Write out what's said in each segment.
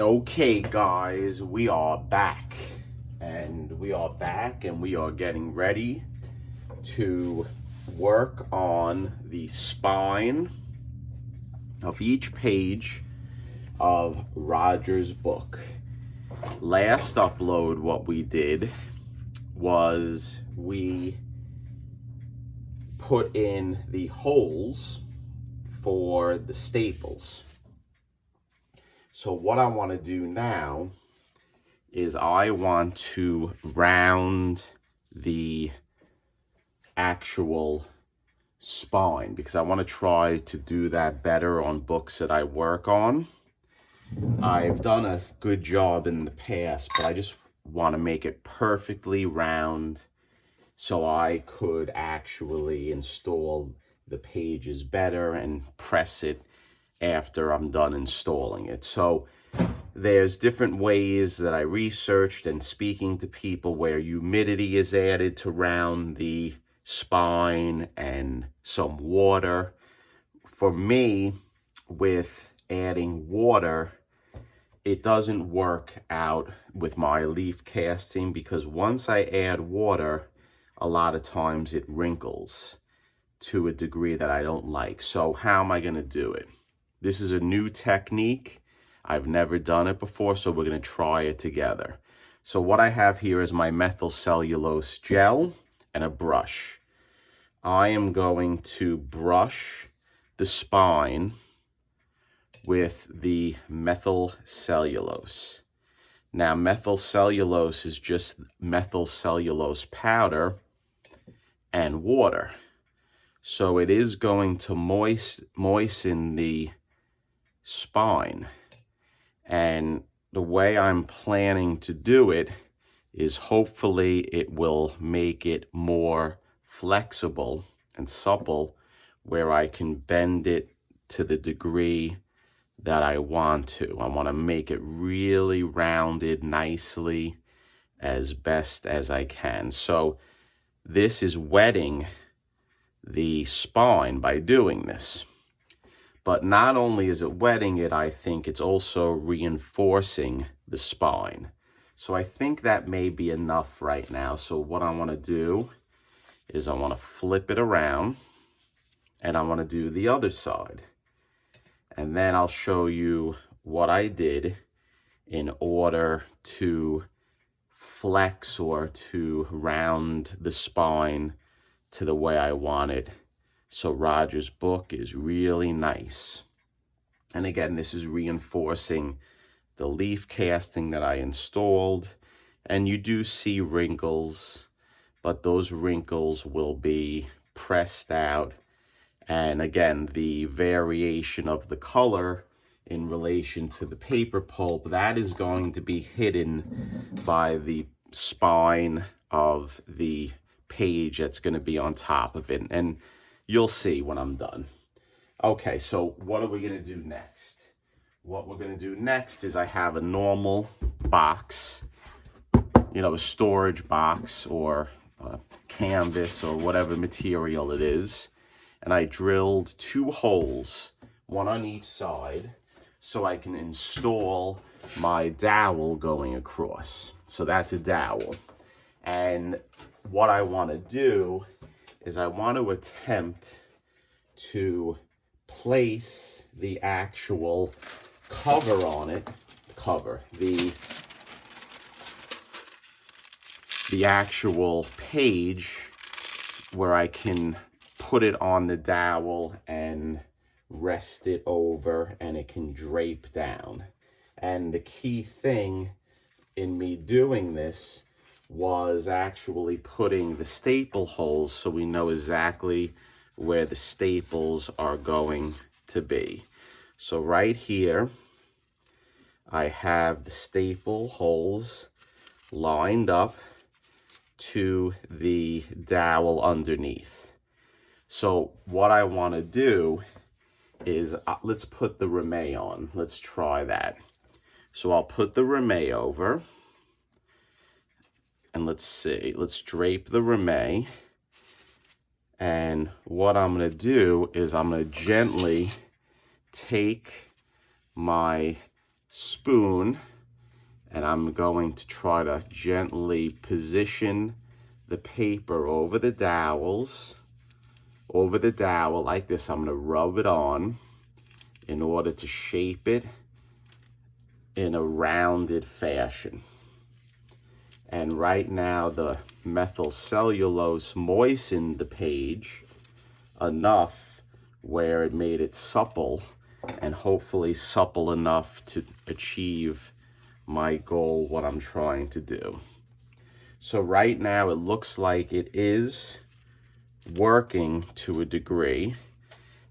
Okay, guys, we are back. And we are getting ready to work on the spine of each page of Roger's book. Last upload, what we did was we put in the holes for the staples. So what I want to do now is I want to round the actual spine because I want to try to do that better on books that I work on. I've done a good job in the past, but I just want to make it perfectly round so I could actually install the pages better and press it after I'm done installing it. So there's different ways that I researched and speaking to people where humidity is added to round the spine and some water. For me, with adding water, it doesn't work out with my leaf casting because once I add water, a lot of times it wrinkles to a degree that I don't like. So how am I going to do it? This is a new technique. I've never done it before, so we're going to try it together. So what I have here is my methyl cellulose gel and a brush. I am going to brush the spine with the methyl cellulose. Now, methyl cellulose is just methyl cellulose powder and water. So it is going to moisten the spine. And the way I'm planning to do it is hopefully it will make it more flexible and supple where I can bend it to the degree that I want to. I want to make it really rounded nicely as best as I can. So this is wetting the spine by doing this. But not only is it wetting it, I think it's also reinforcing the spine. So I think that may be enough right now. So what I want to do is I want to flip it around and I want to do the other side. And then I'll show you what I did in order to flex or to round the spine to the way I want it. So Roger's book is really nice. And again, this is reinforcing the leaf casting that I installed. And you do see wrinkles, but those wrinkles will be pressed out. And again, the variation of the color in relation to the paper pulp, that is going to be hidden by the spine of the page that's going to be on top of it. And you'll see when I'm done. Okay, so what are we going to do next? What we're going to do next is I have a normal box, you know, a storage box or a canvas or whatever material it is. And I drilled 2 holes, one on each side, so I can install my dowel going across. So that's a dowel. And what I want to do is I want to attempt to place the actual cover on it, the actual page where I can put it on the dowel and rest it over and it can drape down. And the key thing in me doing this was actually putting the staple holes so we know exactly where the staples are going to be. So right here, I have the staple holes lined up to the dowel underneath. So what I want to do is, let's put the ramie on. Let's try that. So I'll put the ramie over. And let's see, let's drape the ramie. And what I'm going to do is I'm going to gently take my spoon, and I'm going to try to gently position the paper over the dowel like this. I'm going to rub it on in order to shape it in a rounded fashion. And right now the methyl cellulose moistened the page enough where it made it supple, and hopefully supple enough to achieve my goal, what I'm trying to do. So right now it looks like it is working to a degree,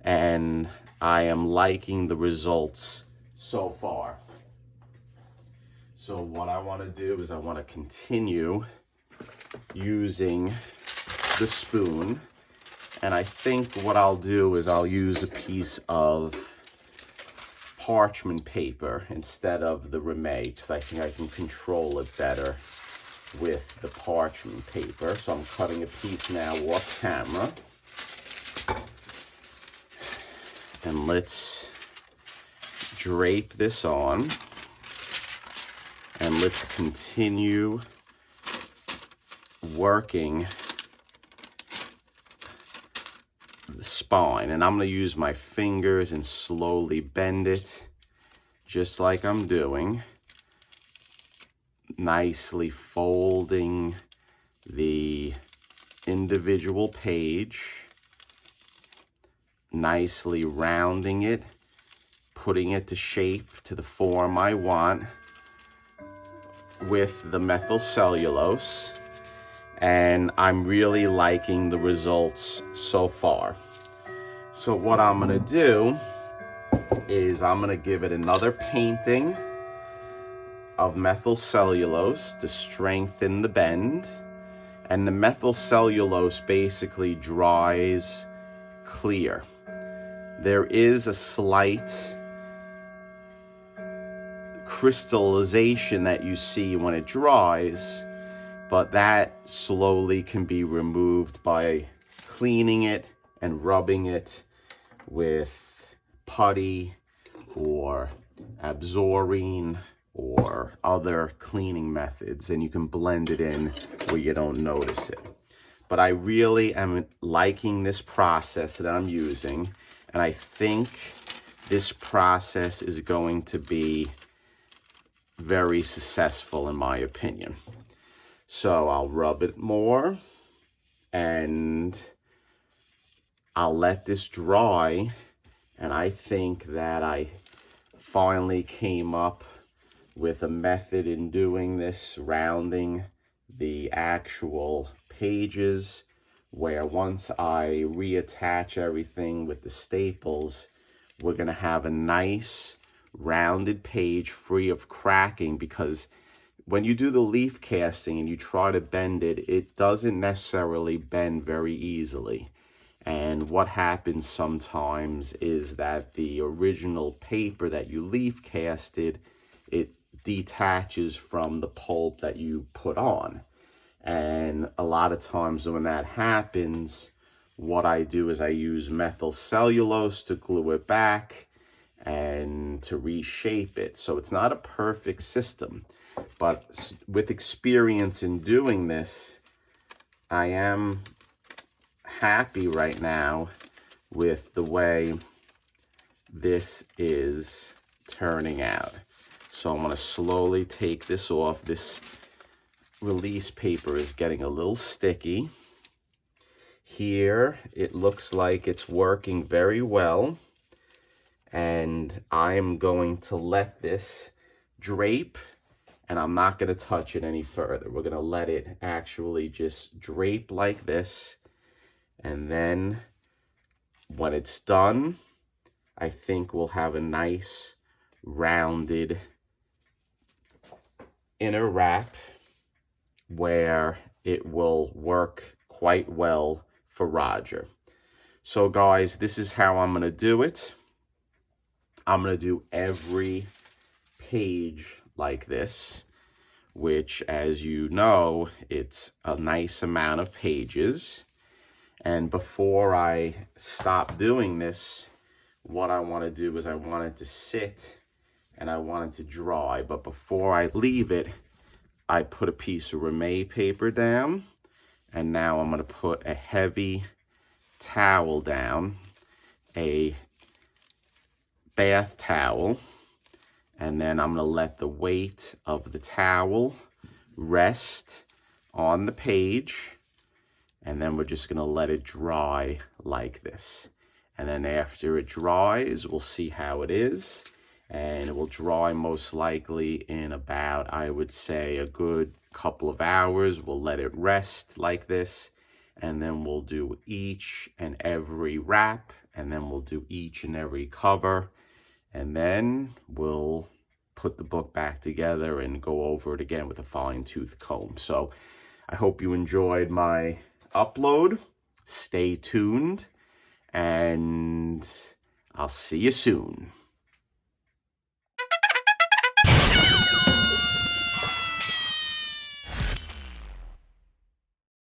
and I am liking the results so far. So what I want to do is I want to continue using the spoon, and I think what I'll do is I'll use a piece of parchment paper instead of the Rimet, because I think I can control it better with the parchment paper. So I'm cutting a piece now off camera, and let's drape this on, and let's continue working the spine. And I'm going to use my fingers and slowly bend it just like I'm doing, nicely folding the individual page, nicely rounding it, putting it to shape to the form I want with the methyl cellulose. And I'm really liking the results so far. So what I'm going to do is I'm going to give it another painting of methyl cellulose to strengthen the bend. And the methyl cellulose basically dries clear. There is a slight crystallization that you see when it dries, but that slowly can be removed by cleaning it and rubbing it with putty or Absorine or other cleaning methods, and you can blend it in where you don't notice it. But I really am liking this process that I'm using, and I think this process is going to be very successful in my opinion. So I'll rub it more, and I'll let this dry, and I think that I finally came up with a method in doing this, rounding the actual pages, where once I reattach everything with the staples, we're going to have a nice rounded page free of cracking, because when you do the leaf casting and you try to bend it, it doesn't necessarily bend very easily. And what happens sometimes is that the original paper that you leaf casted, it detaches from the pulp that you put on. And a lot of times when that happens, what I do is I use methyl cellulose to glue it back and to reshape it. So it's not a perfect system, but with experience in doing this, I am happy right now with the way this is turning out. So I'm going to slowly take this off. This release paper is getting a little sticky. Here it looks like it's working very well, and I'm going to let this drape, and I'm not going to touch it any further. We're going to let it actually just drape like this, and then when it's done, I think we'll have a nice rounded inner wrap where it will work quite well for Roger. So guys, this is how I'm going to do it. I'm going to do every page like this, which, as you know, it's a nice amount of pages. And before I stop doing this, what I want to do is I want it to sit and I want it to dry. But before I leave it, I put a piece of Remain paper down, and now I'm going to put a heavy towel down, a bath towel, and then I'm going to let the weight of the towel rest on the page, and then we're just going to let it dry like this. And then after it dries, we'll see how it is. And it will dry most likely in about, I would say, a good couple of hours. We'll let it rest like this, and then we'll do each and every wrap, and then we'll do each and every cover, and then we'll put the book back together and go over it again with a fine-tooth comb. So I hope you enjoyed my upload. Stay tuned, and I'll see you soon.